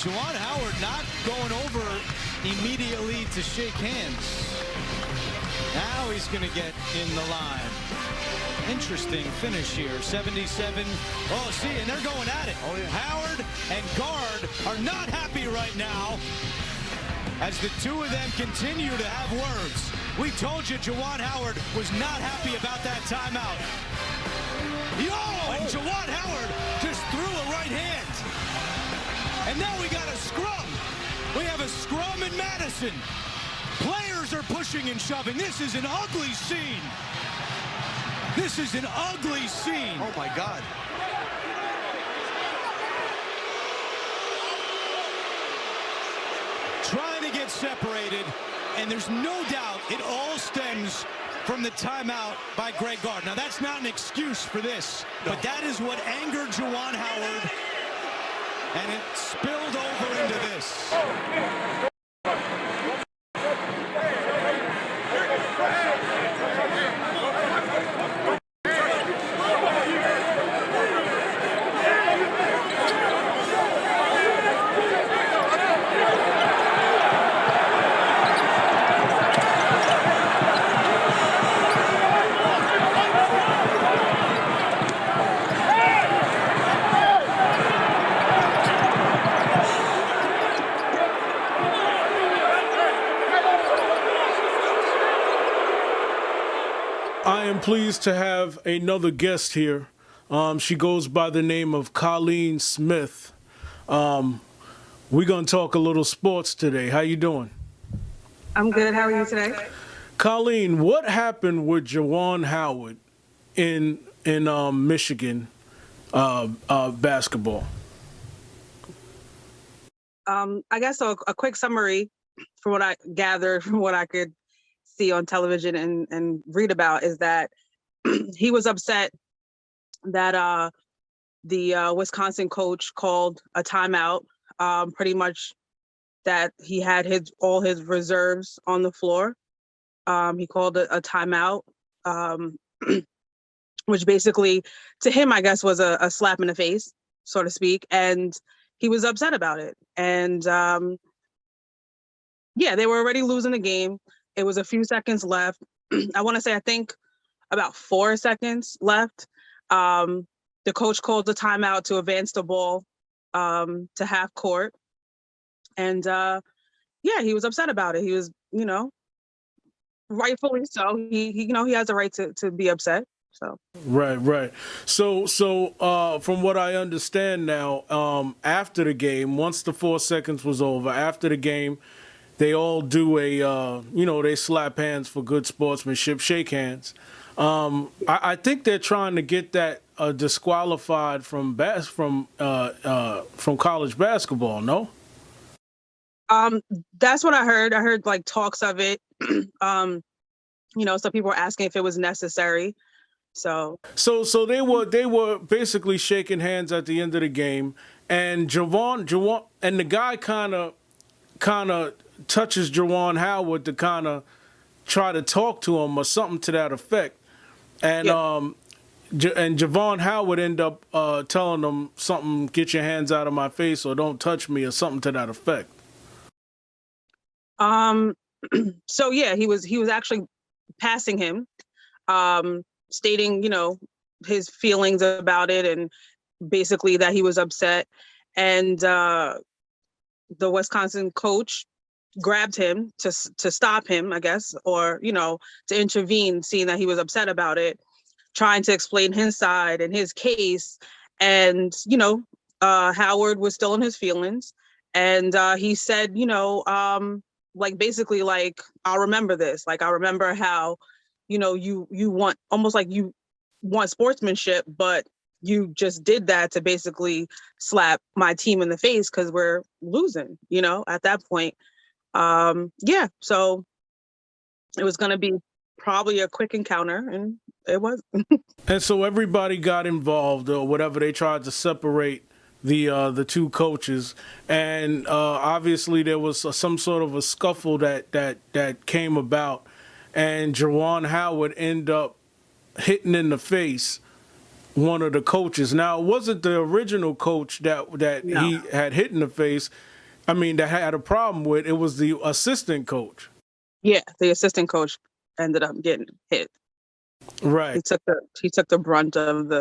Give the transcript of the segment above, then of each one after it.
Juwan Howard not going over immediately to shake hands. Now he's going to get in the line. Interesting finish here. 77. Oh, see, and they're going at it. Oh, yeah. Howard and Guard are not happy right now as the two of them continue to have words. We told you Juwan Howard was not happy about that timeout. And Juwan Howard just threw a right hand. And now we got a scrum. We have a scrum in Madison. Players are pushing and shoving. This is an ugly scene. This is an ugly scene. Oh, my God. Trying to get separated, and there's no doubt it all stems from the timeout by Greg Gard. Now, that's not an excuse for this, but that is what angered Juwan Howard, and it spilled over into this. I am pleased to have another guest here. She goes by the name of Colleen Smith. We're going to talk a little sports today. How you doing? I'm good. How are you today? Colleen, what happened with Juwan Howard in Michigan basketball? I guess a quick summary from what I gathered from what I could see on television and read about is that he was upset that the Wisconsin coach called a timeout, pretty much that he had all his reserves on the floor. He called a timeout, which basically to him, I guess, was a slap in the face, so to speak. And he was upset about it. And yeah, they were already losing the game. It was a few seconds left. I want to say, I think about 4 seconds left. The coach called the timeout to advance the ball to half court. And yeah, he was upset about it. He was, rightfully so. He has a right to be upset. So Right. So from what I understand now, after the game, once the 4 seconds was over, after the game, they all do they slap hands for good sportsmanship, shake hands. I think they're trying to get that disqualified from college basketball. No. That's what I heard. I heard like talks of it. Some people were asking if it was necessary. So they were basically shaking hands at the end of the game, and Juwan and the guy kind of touches Juwan Howard to kind of try to talk to him or something to that effect, and and Juwan Howard ended up telling him something, get your hands out of my face or don't touch me or something to that effect. So yeah, he was actually passing him, stating, his feelings about it and basically that he was upset. And the Wisconsin coach grabbed him to stop him, I guess, or, to intervene, seeing that he was upset about it, trying to explain his side and his case. And, Howard was still in his feelings. And he said, basically, I'll remember this. Like, I remember how, you want, almost like you want sportsmanship, but you just did that to basically slap my team in the face because we're losing, at that point. Yeah, so it was going to be probably a quick encounter, and it was. And so everybody got involved or whatever. They tried to separate the two coaches, and obviously there was some sort of a scuffle that came about, and Juwan Howard ended up hitting in the face one of the coaches. Now, it wasn't the original coach that No. he had hit in the face. I mean, that had a problem with. It was the assistant coach. Yeah, the assistant coach ended up getting hit. Right. He took the brunt of the.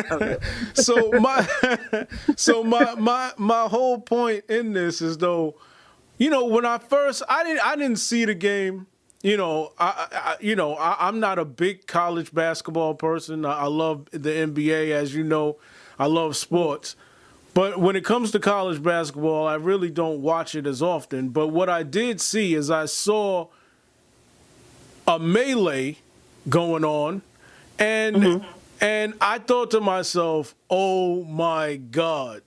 Of it. So my whole point in this is, though, when I didn't see the game. I'm not a big college basketball person. I love the NBA, as you know. I love sports. But when it comes to college basketball, I really don't watch it as often. But what I did see is I saw a melee going on, and I thought to myself, oh my God,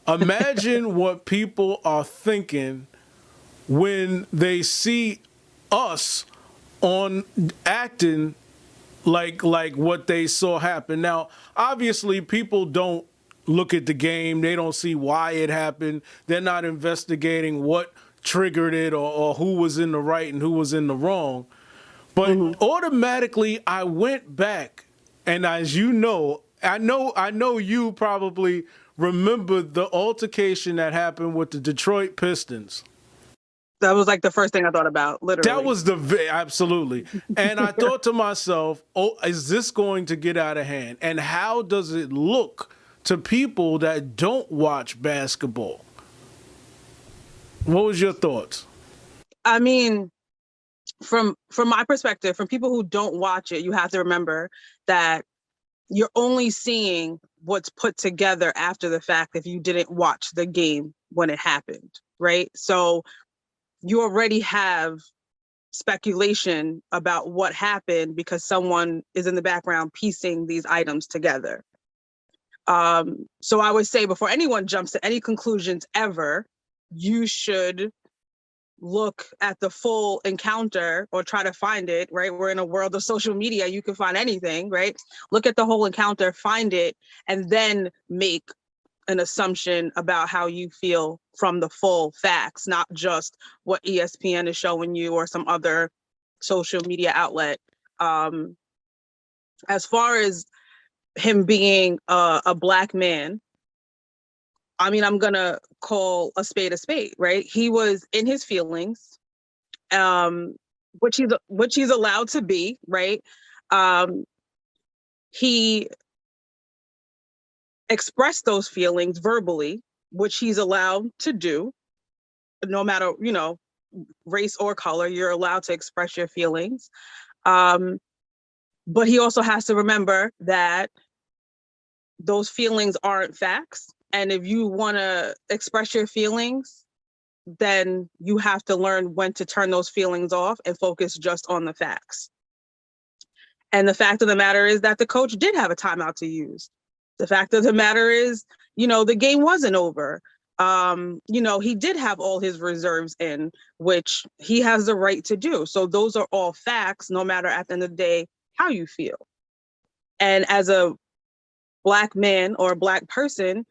imagine what people are thinking when they see us on acting like what they saw happen. Now, obviously, people don't look at the game. They don't see why it happened. They're not investigating what triggered it or who was in the right and who was in the wrong. But automatically, I went back, and as you know, I know you probably remember the altercation that happened with the Detroit Pistons. That was like the first thing I thought about, literally. That was absolutely. And I thought to myself, oh, is this going to get out of hand? And how does it look to people that don't watch basketball? What was your thoughts? I mean, from my perspective, from people who don't watch it, you have to remember that you're only seeing what's put together after the fact if you didn't watch the game when it happened, right? So you already have speculation about what happened because someone is in the background piecing these items together. So I would say before anyone jumps to any conclusions ever, you should look at the full encounter or try to find it, right? We're in a world of social media. You can find anything, right? Look at the whole encounter, find it, and then make an assumption about how you feel from the full facts, not just what ESPN is showing you or some other social media outlet. As far as him being a Black man, I mean, I'm gonna call a spade, right? He was in his feelings, which he's allowed to be, right? He express those feelings verbally, which he's allowed to do, no matter, race or color, you're allowed to express your feelings. But he also has to remember that those feelings aren't facts. And if you want to express your feelings, then you have to learn when to turn those feelings off and focus just on the facts. And the fact of the matter is that the coach did have a timeout to use. The fact of the matter is, the game wasn't over. He did have all his reserves in, which he has the right to do. So those are all facts, no matter at the end of the day how you feel. And as a Black man or a Black person,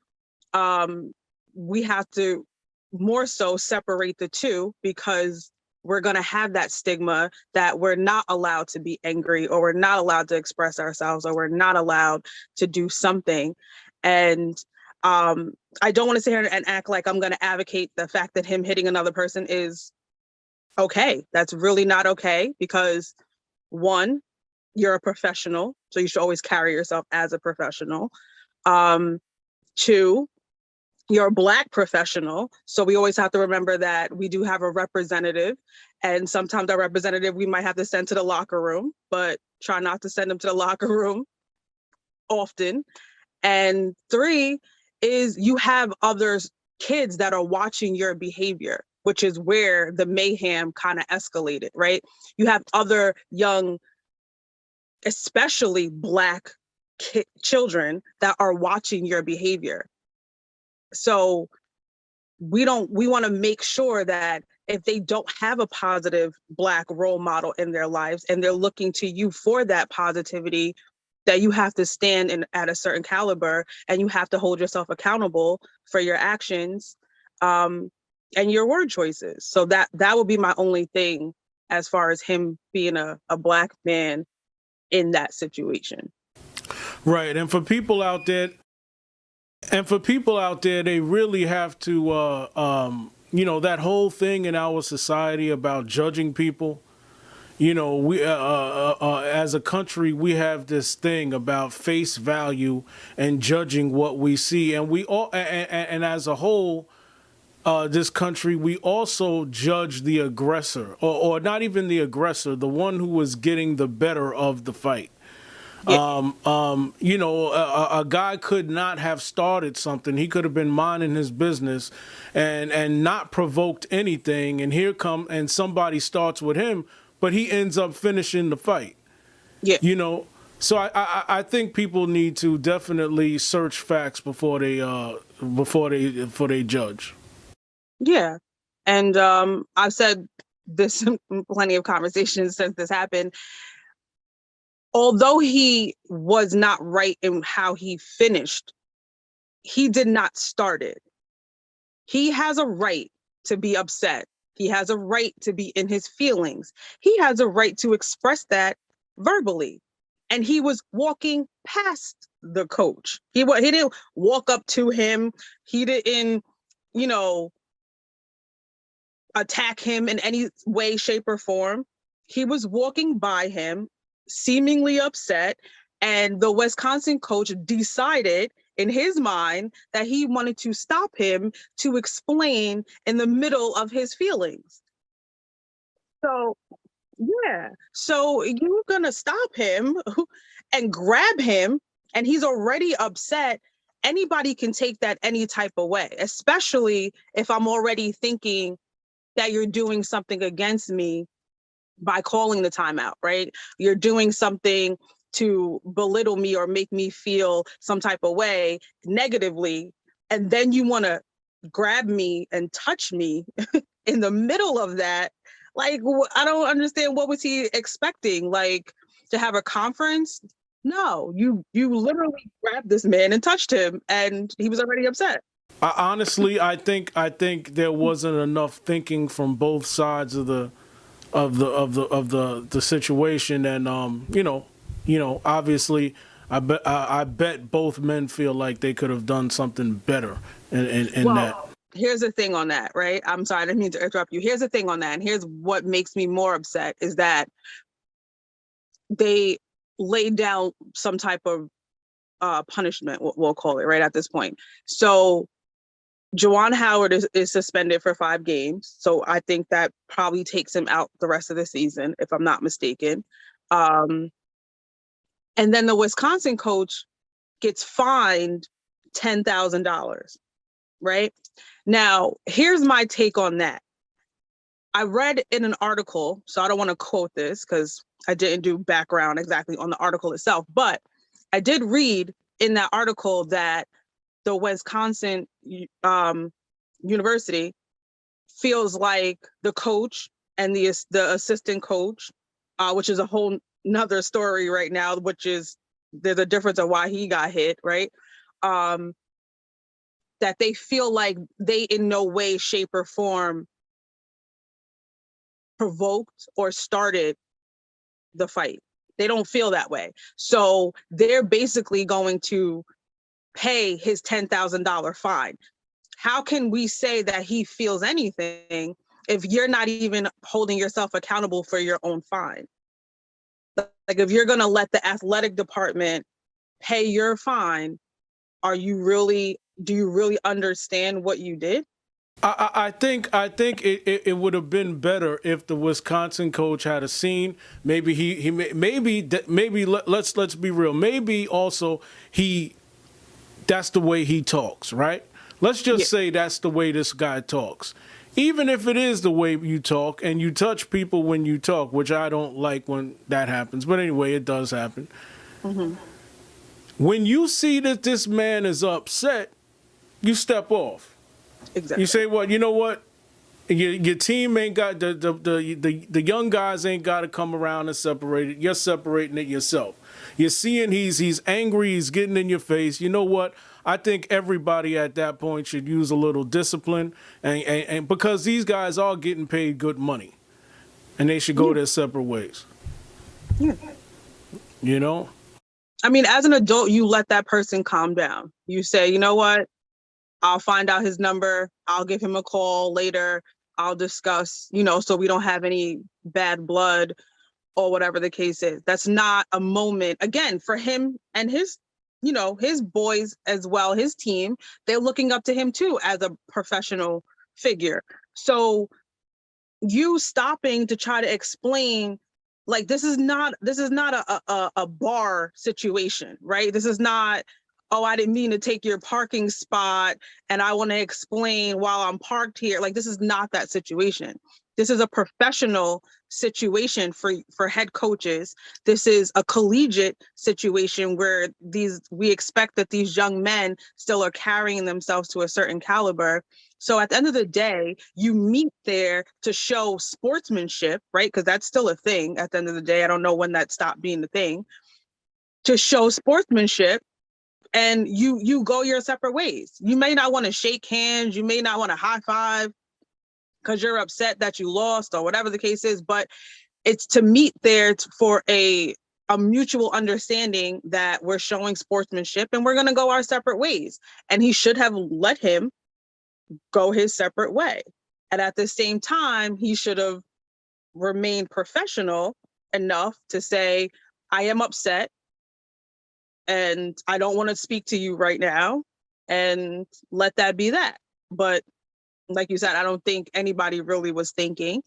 we have to more so separate the two, because we're going to have that stigma that we're not allowed to be angry, or we're not allowed to express ourselves, or we're not allowed to do something. And I don't want to sit here and act like I'm going to advocate the fact that him hitting another person is okay. That's really not okay, because one, you're a professional, so you should always carry yourself as a professional. Two, you're a Black professional, so we always have to remember that we do have a representative, and sometimes our representative we might have to send to the locker room, but try not to send them to the locker room often. And three is you have other kids that are watching your behavior, which is where the mayhem kind of escalated, right? You have other young, especially Black children that are watching your behavior. So we want to make sure that if they don't have a positive Black role model in their lives and they're looking to you for that positivity, that you have to stand at a certain caliber, and you have to hold yourself accountable for your actions and your word choices. So that would be my only thing as far as him being a Black man in that situation. Right, and for people out there, they really have to, that whole thing in our society about judging people. We as a country, we have this thing about face value and judging what we see, and we all, and as a whole, this country, we also judge the aggressor, or not even the aggressor, the one who was getting the better of the fight. Yeah. A guy could not have started something. He could have been minding his business and not provoked anything. And somebody starts with him, but he ends up finishing the fight. Yeah. So I think people need to definitely search facts before they judge. Yeah. And I've said this in plenty of conversations since this happened. Although he was not right in how he finished, he did not start it. He has a right to be upset. He has a right to be in his feelings. He has a right to express that verbally. And he was walking past the coach. He didn't walk up to him. He didn't, attack him in any way, shape, or form. He was walking by him, seemingly upset, and the Wisconsin coach decided in his mind that he wanted to stop him to explain in the middle of his feelings. So, yeah. So you're gonna stop him and grab him, and he's already upset. Anybody can take that any type of way, especially if I'm already thinking that you're doing something against me by calling the timeout, right? You're doing something to belittle me or make me feel some type of way negatively. And then you want to grab me and touch me in the middle of that. Like, I don't understand. What was he expecting? Like, to have a conference? No, you literally grabbed this man and touched him, and he was already upset. Honestly, I think there wasn't enough thinking from both sides of the situation, and obviously, I bet both men feel like they could have done something better in that. Here's the thing on that, right? I'm sorry, I didn't mean to interrupt you. Here's the thing on that, and here's what makes me more upset is that they laid down some type of punishment, we'll call it, right at this point. So Juwan Howard is suspended for 5 games. So I think that probably takes him out the rest of the season, if I'm not mistaken. And then the Wisconsin coach gets fined $10,000, right? Now, here's my take on that. I read in an article, so I don't want to quote this because I didn't do background exactly on the article itself, but I did read in that article that the Wisconsin University feels like the coach and the assistant coach, which is a whole nother story right now, which is there's a difference of why he got hit, right? That they feel like they in no way, shape, or form provoked or started the fight. They don't feel that way. So they're basically going to pay his $10,000 fine. How can we say that he feels anything if you're not even holding yourself accountable for your own fine? Like, if you're going to let the athletic department pay your fine, do you really understand what you did? I think it would have been better if the Wisconsin coach had a scene. Maybe let's be real. Maybe also that's the way he talks, right? Let's just say that's the way this guy talks. Even if it is the way you talk and you touch people when you talk, which I don't like when that happens, but anyway, it does happen. Mm-hmm. When you see that this man is upset, you step off. Exactly. You say, well, you know what? Your team ain't got the young guys ain't got to come around and separate it. You're separating it yourself. You're seeing he's angry, he's getting in your face. You know what? I think everybody at that point should use a little discipline, and because these guys are getting paid good money, and they should go their separate ways. Yeah. You know? I mean, as an adult, you let that person calm down. You say, you know what? I'll find out his number. I'll give him a call later. I'll discuss, so we don't have any bad blood or whatever the case is. That's not a moment, again, for him and his, his boys as well, his team, they're looking up to him too as a professional figure. So you stopping to try to explain, like, this is not a bar situation, right? This is not, oh, I didn't mean to take your parking spot and I want to explain while I'm parked here. Like, this is not that situation. This is a professional situation for head coaches. This is a collegiate situation where we expect that these young men still are carrying themselves to a certain caliber. So at the end of the day, you meet there to show sportsmanship, right? Because that's still a thing at the end of the day. I don't know when that stopped being the thing. To show sportsmanship, and you go your separate ways. You may not want to shake hands. You may not want to high five because you're upset that you lost or whatever the case is, but it's to meet there for a mutual understanding that we're showing sportsmanship and we're going to go our separate ways. And he should have let him go his separate way. And at the same time, he should have remained professional enough to say, I am upset and I don't want to speak to you right now, and let that be that. But like you said, I don't think anybody really was thinking.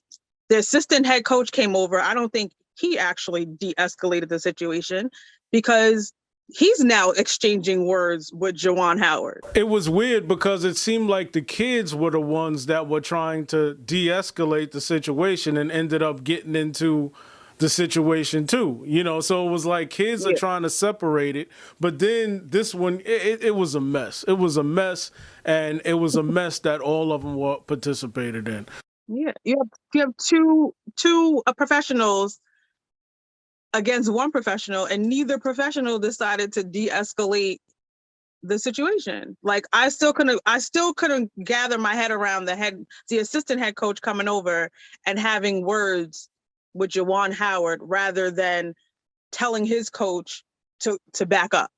The assistant head coach came over. I don't think he actually de-escalated the situation because he's now exchanging words with Juwan Howard. It was weird because it seemed like the kids were the ones that were trying to de-escalate the situation and ended up getting into the situation too, so it was like kids are trying to separate it, but then this one, it was a mess. It was a mess, and it was a mess that all of them were participated in. Yeah, you have two professionals against one professional, and neither professional decided to de-escalate the situation. Like, I still couldn't gather my head around the assistant head coach coming over and having words with Juwan Howard rather than telling his coach to back up,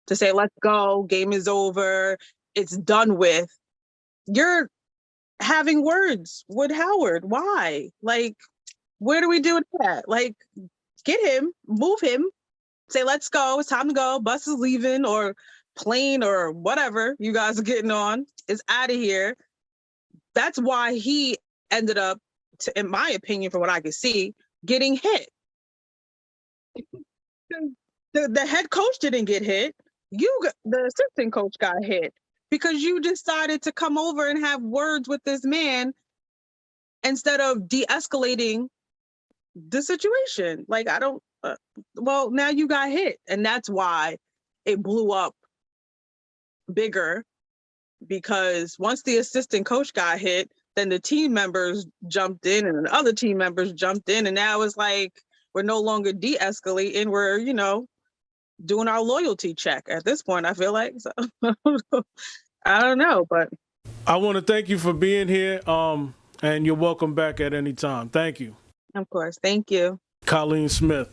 to say, let's go, game is over, it's done with. You're having words with Howard. Why? Like, where do we do that? Like, get him, move him, say, let's go, it's time to go, bus is leaving, or plane or whatever you guys are getting on is out of here. That's why he ended up, in my opinion, from what I could see, getting hit. The head coach didn't get hit. The assistant coach got hit because you decided to come over and have words with this man instead of de-escalating the situation. Like, I don't, well, now you got hit. And that's why it blew up bigger, because once the assistant coach got hit, then the team members jumped in and the other team members jumped in. And now it's like, we're no longer de-escalating. We're, doing our loyalty check at this point, I feel like. So I don't know, but I want to thank you for being here. And you're welcome back at any time. Thank you. Of course. Thank you. Colleen Smith.